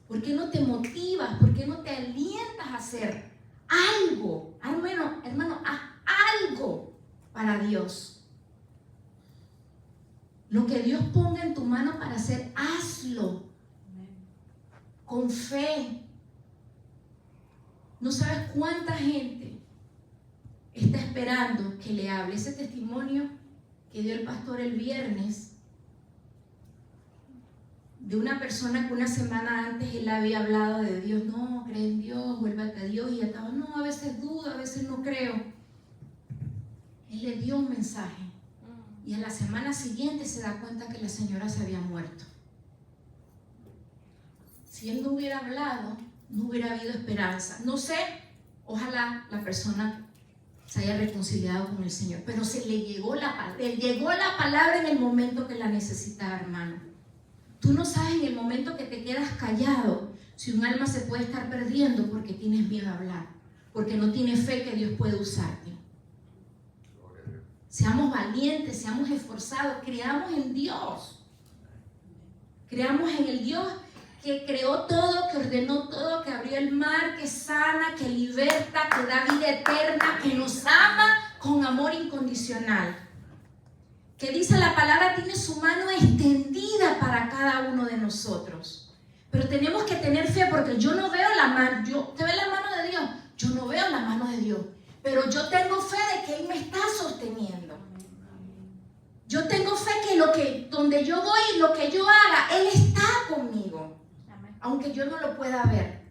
¿Por qué no te motivas? ¿Por qué no te alientas a hacer algo? Hermano, haz algo para Dios. Lo que Dios ponga en tu mano para hacer, hazlo. Con fe. No sabes cuánta gente está esperando que le hable. Ese testimonio que dio el pastor el viernes, de una persona que una semana antes él había hablado de Dios. No, cree en Dios, vuélvete a Dios. Y ella estaba, no, a veces dudo, a veces no creo. Él le dio un mensaje. Y a la semana siguiente se da cuenta que la señora se había muerto. Si él no hubiera hablado, no hubiera habido esperanza. No sé, ojalá la persona se haya reconciliado con el Señor, pero le llegó la palabra en el momento que la necesitaba, hermano. Tú no sabes en el momento que te quedas callado si un alma se puede estar perdiendo porque tienes miedo a hablar, porque no tienes fe que Dios puede usarte. Seamos valientes, seamos esforzados, creamos en Dios. Creamos en el Dios que creó todo, que ordenó todo, que abrió el mar, que sana, que liberta, que da vida eterna, que nos ama con amor incondicional. Que dice la palabra, tiene su mano extendida para cada uno de nosotros. Pero tenemos que tener fe, porque yo no veo la mano, ¿te ve la mano de Dios? Yo no veo la mano de Dios, pero yo tengo fe de que Él me está sosteniendo. Yo tengo fe que donde yo voy y lo que yo haga, Él está conmigo. Aunque yo no lo pueda ver.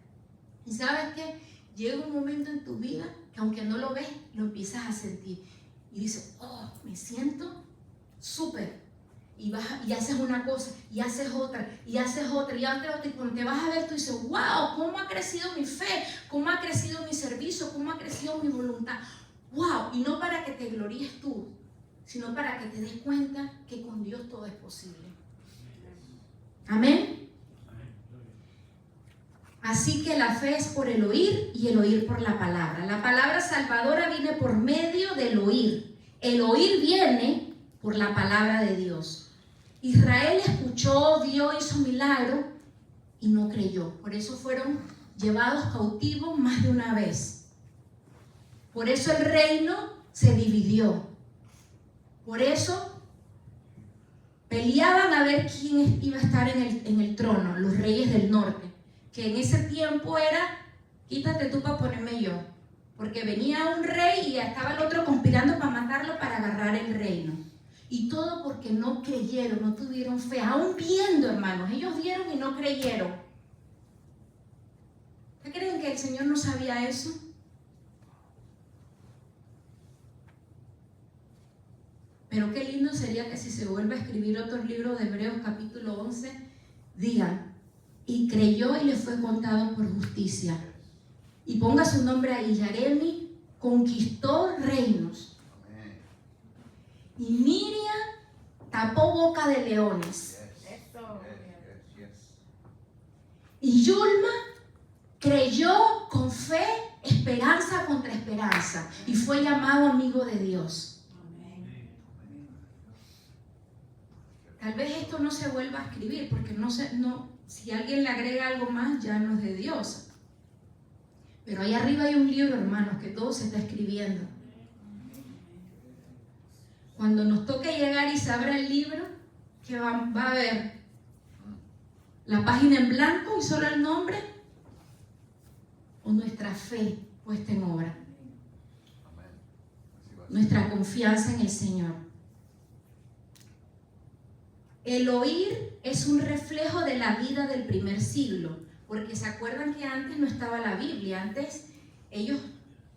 ¿Y sabes qué? Llega un momento en tu vida que aunque no lo ves, lo empiezas a sentir. Y dices, oh, me siento súper. Y haces una cosa, y haces otra, y haces otra, y haces otra. Y cuando te vas a ver, tú dices, wow, ¿cómo ha crecido mi fe? ¿Cómo ha crecido mi servicio? ¿Cómo ha crecido mi voluntad? Wow, y no para que te gloríes tú, sino para que te des cuenta que con Dios todo es posible. Amén. Así que la fe es por el oír y el oír por la palabra. La palabra salvadora viene por medio del oír. El oír viene por la palabra de Dios. Israel escuchó, vio, hizo milagro y no creyó. Por eso fueron llevados cautivos más de una vez. Por eso el reino se dividió. Por eso peleaban a ver quién iba a estar en el trono, los reyes del norte. Que en ese tiempo era, quítate tú para ponerme yo. Porque venía un rey y estaba el otro conspirando para matarlo para agarrar el reino. Y todo porque no creyeron, no tuvieron fe. Aún viendo, hermanos, ellos vieron y no creyeron. ¿Ustedes creen que el Señor no sabía eso? Pero qué lindo sería que si se vuelve a escribir otro libro de Hebreos capítulo 11, digan, y creyó y le fue contado por justicia. Y ponga su nombre ahí, Yaremi conquistó reinos. Y Miriam tapó boca de leones. Y Yulma creyó con fe, esperanza contra esperanza. Y fue llamado amigo de Dios. Tal vez esto no se vuelva a escribir, porque si alguien le agrega algo más, ya no es de Dios. Pero ahí arriba hay un libro, hermanos, que todo se está escribiendo. Cuando nos toque llegar y se abra el libro, ¿qué va a haber? ¿La página en blanco y solo el nombre? ¿O nuestra fe puesta en obra? Nuestra confianza en el Señor. El oír es un reflejo de la vida del primer siglo, porque se acuerdan que antes no estaba la Biblia, antes ellos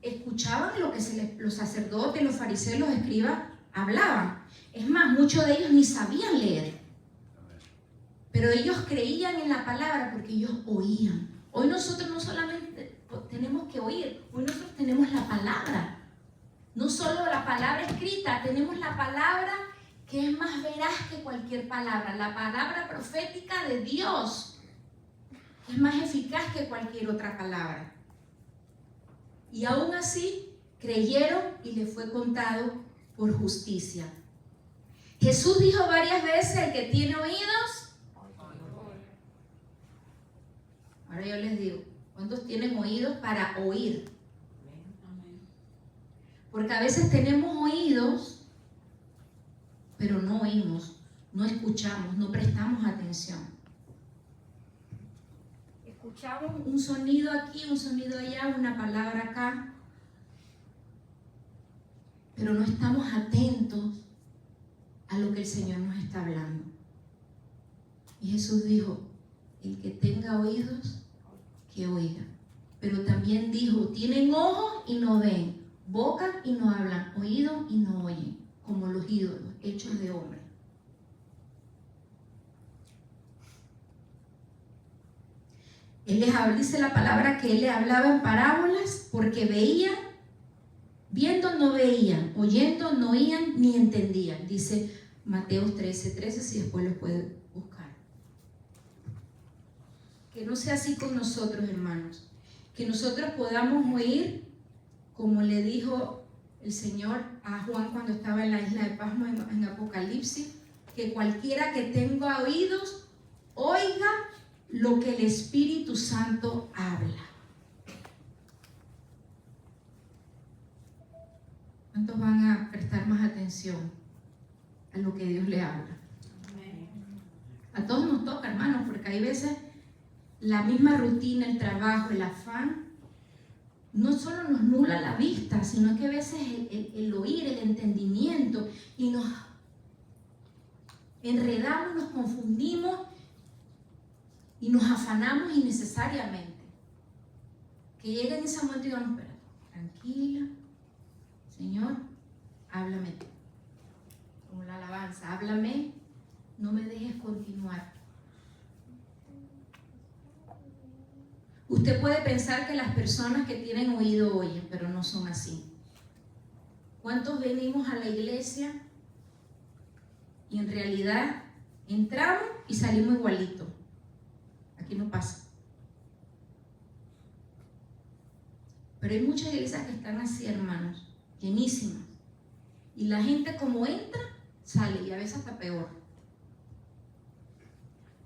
escuchaban lo que los sacerdotes, los fariseos, los escribas hablaban. Es más, muchos de ellos ni sabían leer, pero ellos creían en la palabra porque ellos oían. Hoy nosotros no solamente tenemos que oír, hoy nosotros tenemos la palabra, no solo la palabra escrita, tenemos la palabra que es más veraz que cualquier palabra, la palabra profética de Dios, es más eficaz que cualquier otra palabra. y aún así creyeron y le fue contado por justicia. Jesús dijo varias veces: el que tiene oídos. Ahora yo les digo, ¿cuántos tienen oídos para oír? Porque a veces tenemos oídos, pero no oímos, no escuchamos, no prestamos atención. Escuchamos un sonido aquí, un sonido allá, una palabra acá, pero no estamos atentos a lo que el Señor nos está hablando. Y Jesús dijo: el que tenga oídos, que oiga. Pero también dijo: tienen ojos y no ven, boca y no hablan, oídos y no oyen, como los ídolos hechos de hombre. Él les habla, dice la palabra que él le hablaba en parábolas porque veían, viendo no veían, oyendo no oían ni entendían. Dice Mateo 13:13, si después lo pueden buscar. Que no sea así con nosotros, hermanos. Que nosotros podamos oír, como le dijo el Señor a Juan cuando estaba en la isla de Pasmo en Apocalipsis, que cualquiera que tenga oídos, oiga lo que el Espíritu Santo habla. ¿Cuántos van a prestar más atención a lo que Dios le habla? A todos nos toca, hermanos, porque hay veces la misma rutina, el trabajo, el afán, no solo nos nubla la vista, sino que a veces el oír, el entendimiento, y nos enredamos, nos confundimos y nos afanamos innecesariamente. Que llegue en ese momento y digamos: espera, tranquila, Señor, háblame tú. Como la alabanza: háblame, no me dejes continuar. Usted puede pensar que las personas que tienen oído oyen, pero no son así. ¿Cuántos venimos a la iglesia y en realidad entramos y salimos igualitos? Aquí no pasa. Pero hay muchas iglesias que están así, hermanos, llenísimas. Y la gente como entra, sale, y a veces hasta peor.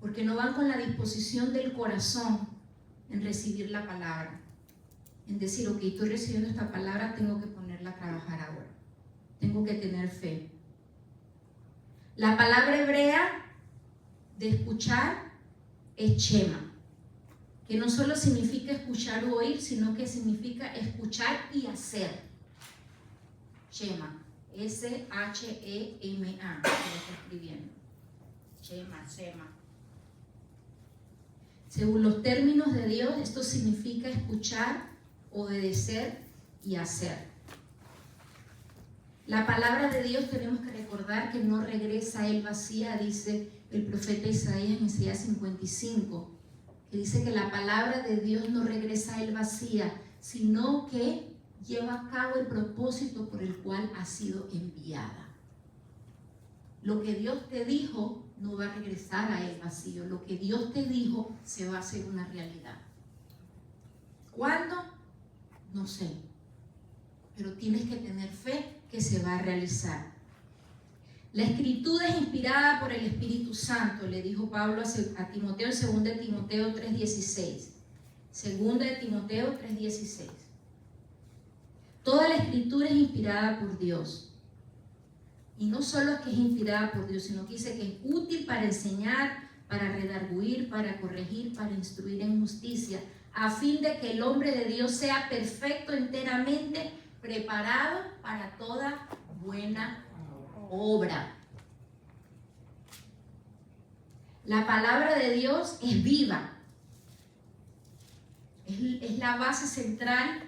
Porque no van con la disposición del corazón en recibir la palabra, en decir: ok, estoy recibiendo esta palabra, tengo que ponerla a trabajar ahora, tengo que tener fe. La palabra hebrea de escuchar es shema, que no solo significa escuchar o oír, sino que significa escuchar y hacer. Shema, S-H-E-M-A, que lo estoy escribiendo. Shema. Según los términos de Dios, esto significa escuchar, obedecer y hacer. La palabra de Dios, tenemos que recordar que no regresa a él vacía, dice el profeta Isaías en Isaías 55, que dice que la palabra de Dios no regresa a él vacía, sino que lleva a cabo el propósito por el cual ha sido enviada. Lo que Dios te dijo no va a regresar a él vacío. Lo que Dios te dijo se va a hacer una realidad. ¿Cuándo? No sé. Pero tienes que tener fe que se va a realizar. La escritura es inspirada por el Espíritu Santo, le dijo Pablo a Timoteo en 2 Timoteo 3:16. 2 Timoteo 3:16. Toda la escritura es inspirada por Dios. Y no solo es que es inspirada por Dios, sino que dice que es útil para enseñar, para redarguir, para corregir, para instruir en justicia, a fin de que el hombre de Dios sea perfecto, enteramente preparado para toda buena obra. La palabra de Dios es viva. Es la base central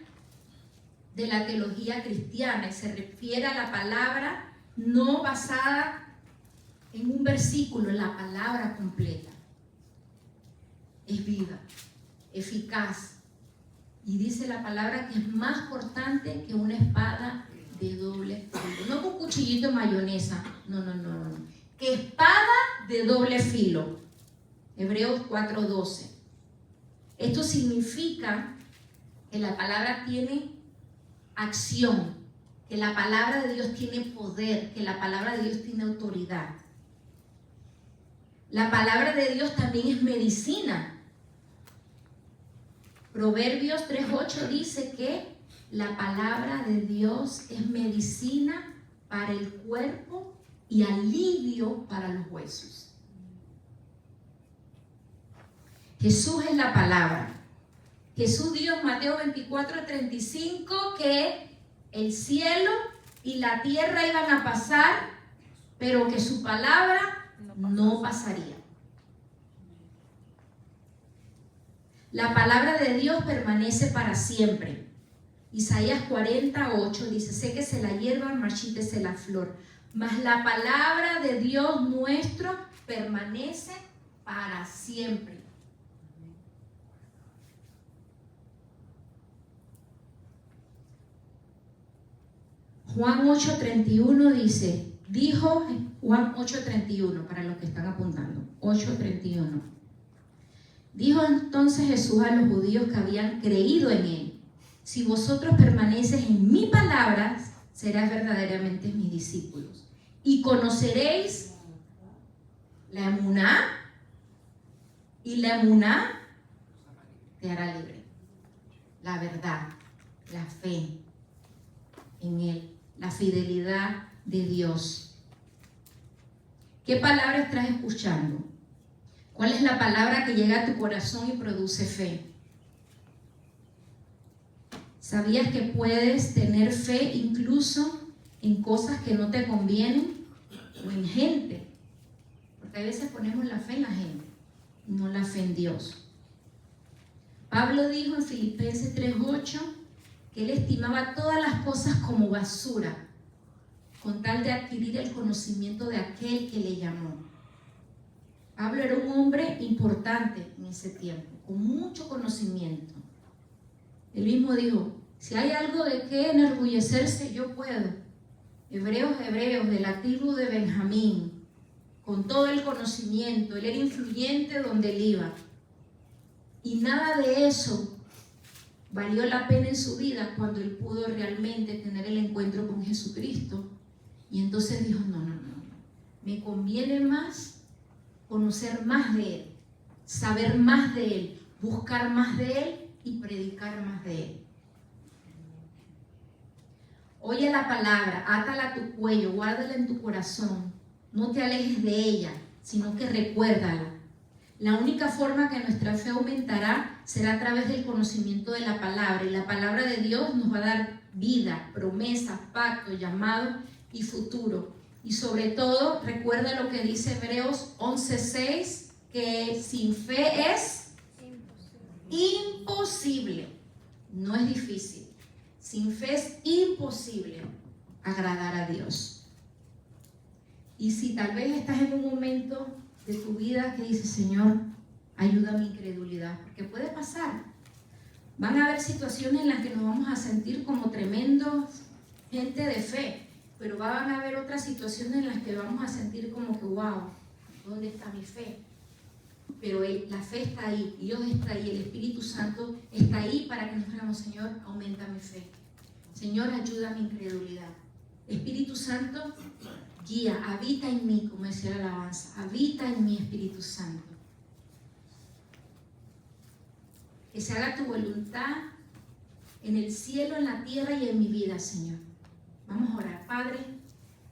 de la teología cristiana y se refiere a la palabra no basada en un versículo, la palabra completa. Es viva, eficaz, y dice la palabra que es más cortante que una espada de doble filo. No con cuchillito de mayonesa, no. Que espada de doble filo. Hebreos 4:12. Esto significa que la palabra tiene acción, que la palabra de Dios tiene poder, que la palabra de Dios tiene autoridad. La palabra de Dios también es medicina. Proverbios 3:8 dice que la palabra de Dios es medicina para el cuerpo y alivio para los huesos. Jesús es la palabra. Jesús dijo en Mateo 24:35 que el cielo y la tierra iban a pasar, pero que su palabra no pasaría. La palabra de Dios permanece para siempre. Isaías 40:8 dice: séquese la hierba, marchítese la flor, mas la palabra de Dios nuestro permanece para siempre. Juan 8:31 dice, dijo Juan 8:31, para los que están apuntando, 8:31. Dijo entonces Jesús a los judíos que habían creído en él: si vosotros permaneces en mi palabra, serás verdaderamente mis discípulos, y conoceréis la emuná, y la emuná te hará libre. La verdad, la fe en él, la fidelidad de Dios. ¿Qué palabra estás escuchando? ¿Cuál es la palabra que llega a tu corazón y produce fe? ¿Sabías que puedes tener fe incluso en cosas que no te convienen o en gente? Porque a veces ponemos la fe en la gente, no la fe en Dios. Pablo dijo en Filipenses 3:8 que él estimaba todas las cosas como basura, con tal de adquirir el conocimiento de aquel que le llamó. Pablo era un hombre importante en ese tiempo, con mucho conocimiento. Él mismo dijo: si hay algo de qué enorgullecerse, yo puedo. Hebreos, de la tribu de Benjamín, con todo el conocimiento. Él era influyente donde él iba. Y nada de eso valió la pena en su vida cuando él pudo realmente tener el encuentro con Jesucristo. Y entonces dijo: no, me conviene más conocer más de él, saber más de él, buscar más de él y predicar más de él. Oye la palabra, átala a tu cuello, guárdala en tu corazón. No te alejes de ella, sino que recuérdala. La única forma que nuestra fe aumentará será a través del conocimiento de la palabra. Y la palabra de Dios nos va a dar vida, promesas, pacto, llamado y futuro. Y sobre todo, recuerda lo que dice Hebreos 11:6, que sin fe es imposible. No es difícil. Sin fe es imposible agradar a Dios. Y si tal vez estás en un momento de tu vida que dices: Señor, ayuda a mi incredulidad, porque puede pasar. Van a haber situaciones en las que nos vamos a sentir como tremendos gente de fe, pero van a haber otras situaciones en las que vamos a sentir como que, wow, ¿dónde está mi fe? Pero la fe está ahí, Dios está ahí, el Espíritu Santo está ahí para que nos digamos: Señor, aumenta mi fe. Señor, ayuda a mi incredulidad. Espíritu Santo, guía, habita en mí, como decía la alabanza, habita en mí, Espíritu Santo. Que se haga tu voluntad en el cielo, en la tierra y en mi vida, Señor. Vamos a orar. Padre,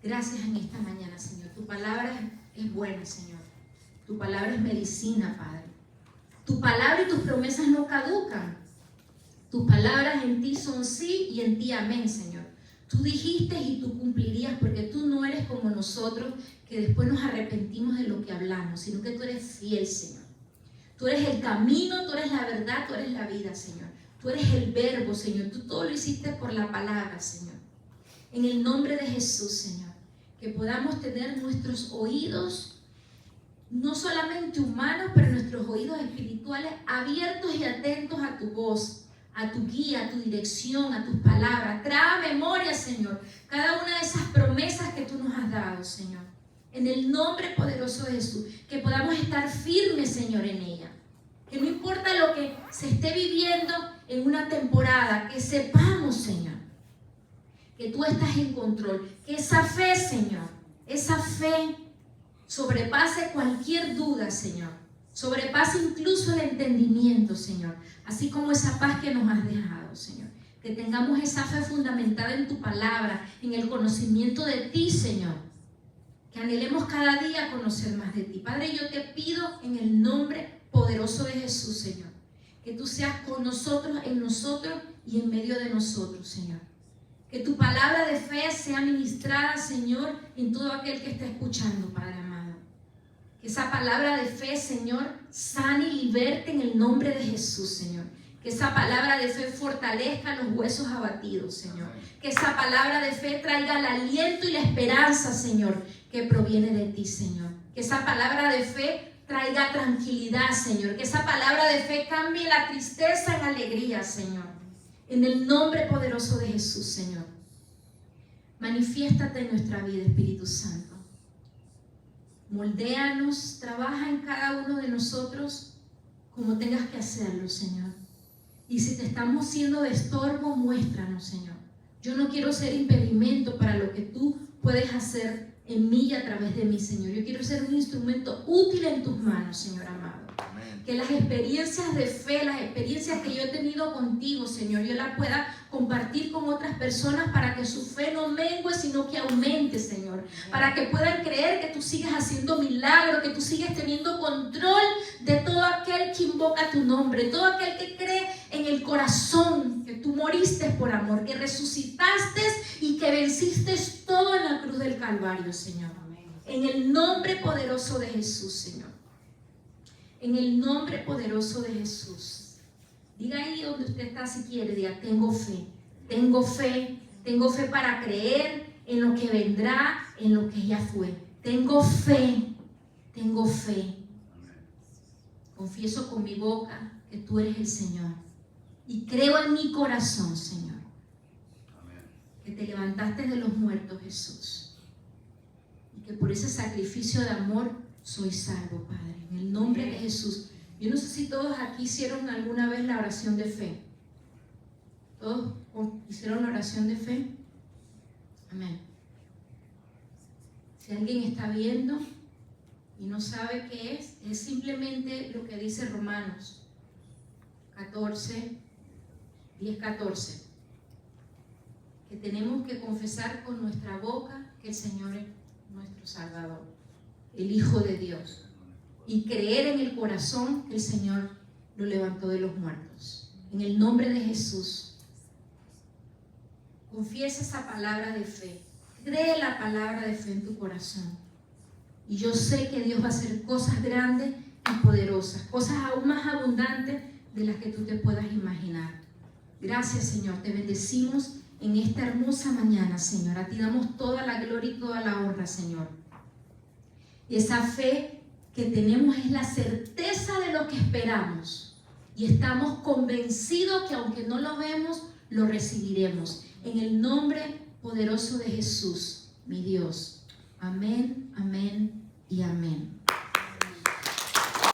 gracias en esta mañana, Señor. Tu palabra es buena, Señor. Tu palabra es medicina, Padre. Tu palabra y tus promesas no caducan. Tus palabras en ti son sí y en ti amén, Señor. Tú dijiste y tú cumplirías, porque tú no eres como nosotros, que después nos arrepentimos de lo que hablamos, sino que tú eres fiel, Señor. Tú eres el camino, tú eres la verdad, tú eres la vida, Señor. Tú eres el verbo, Señor. Tú todo lo hiciste por la palabra, Señor. En el nombre de Jesús, Señor, que podamos tener nuestros oídos, no solamente humanos, pero nuestros oídos espirituales abiertos y atentos a tu voz, a tu guía, a tu dirección, a tus palabras. Trae a memoria, Señor, cada una de esas promesas que tú nos has dado, Señor. En el nombre poderoso de Jesús, que podamos estar firmes, Señor, en ella. Que no importa lo que se esté viviendo en una temporada, que sepamos, Señor, que tú estás en control, que esa fe, Señor, esa fe sobrepase cualquier duda, Señor, sobrepase incluso el entendimiento, Señor, así como esa paz que nos has dejado, Señor. Que tengamos esa fe fundamentada en tu palabra, en el conocimiento de ti, Señor. Que anhelemos cada día conocer más de ti. Padre, yo te pido en el nombre poderoso de Jesús, Señor, que tú seas con nosotros, en nosotros y en medio de nosotros, Señor. Que tu palabra de fe sea ministrada, Señor, en todo aquel que esté escuchando, Padre amado. Que esa palabra de fe, Señor, sane y liberte en el nombre de Jesús, Señor. Que esa palabra de fe fortalezca los huesos abatidos, Señor. Que esa palabra de fe traiga el aliento y la esperanza, Señor, que proviene de ti, Señor. Que esa palabra de fe traiga tranquilidad, Señor. Que esa palabra de fe cambie la tristeza en alegría, Señor. En el nombre poderoso de Jesús, Señor. Manifiéstate en nuestra vida, Espíritu Santo. Moldéanos, trabaja en cada uno de nosotros como tengas que hacerlo, Señor. Y si te estamos siendo de estorbo, muéstranos, Señor. Yo no quiero ser impedimento para lo que tú puedes hacer en mí y a través de mí, Señor. Yo quiero ser un instrumento útil en tus manos, Señor amado. Amén. Que las experiencias de fe, las experiencias que yo he tenido contigo, Señor, yo las pueda compartir con otras personas para que su fe no mengue, sino que aumente, Señor. Para que puedan creer que tú sigues haciendo milagros, que tú sigues teniendo control de todo aquel que invoca tu nombre, todo aquel que cree en el corazón que tú moriste por amor, que resucitaste y que venciste todo en la cruz del Calvario, Señor. En el nombre poderoso de Jesús, Señor. En el nombre poderoso de Jesús. Diga ahí donde usted está, si quiere, diga: tengo fe, tengo fe, tengo fe para creer en lo que vendrá, en lo que ya fue. Tengo fe, tengo fe. Confieso con mi boca que tú eres el Señor. Y creo en mi corazón, Señor, que te levantaste de los muertos, Jesús. Y que por ese sacrificio de amor soy salvo, Padre. En el nombre de Jesús. Yo no sé si todos aquí hicieron alguna vez la oración de fe. ¿Todos hicieron la oración de fe? Amén. Si alguien está viendo y no sabe qué es simplemente lo que dice Romanos 10:14. Que tenemos que confesar con nuestra boca que el Señor es nuestro Salvador, el Hijo de Dios. Y creer en el corazón que el Señor lo levantó de los muertos. En el nombre de Jesús. Confiesa esa palabra de fe. Cree la palabra de fe en tu corazón. Y yo sé que Dios va a hacer cosas grandes y poderosas. Cosas aún más abundantes de las que tú te puedas imaginar. Gracias, Señor. Te bendecimos en esta hermosa mañana, Señor. A ti damos toda la gloria y toda la honra, Señor. Y esa fe que tenemos es la certeza de lo que esperamos y estamos convencidos que aunque no lo vemos, lo recibiremos en el nombre poderoso de Jesús, mi Dios. Amén, amén y amén.